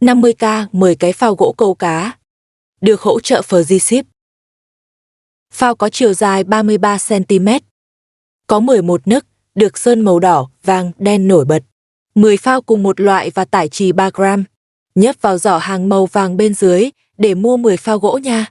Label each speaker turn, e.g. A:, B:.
A: 50k 10 cái phao gỗ câu cá. Được hỗ trợ free ship. Phao có chiều dài 33 cm. Có 11 nấc, được sơn màu đỏ, vàng, đen nổi bật. 10 phao cùng một loại và tải trì 3 gram. Nhấp vào giỏ hàng màu vàng bên dưới để mua 10 phao gỗ nha.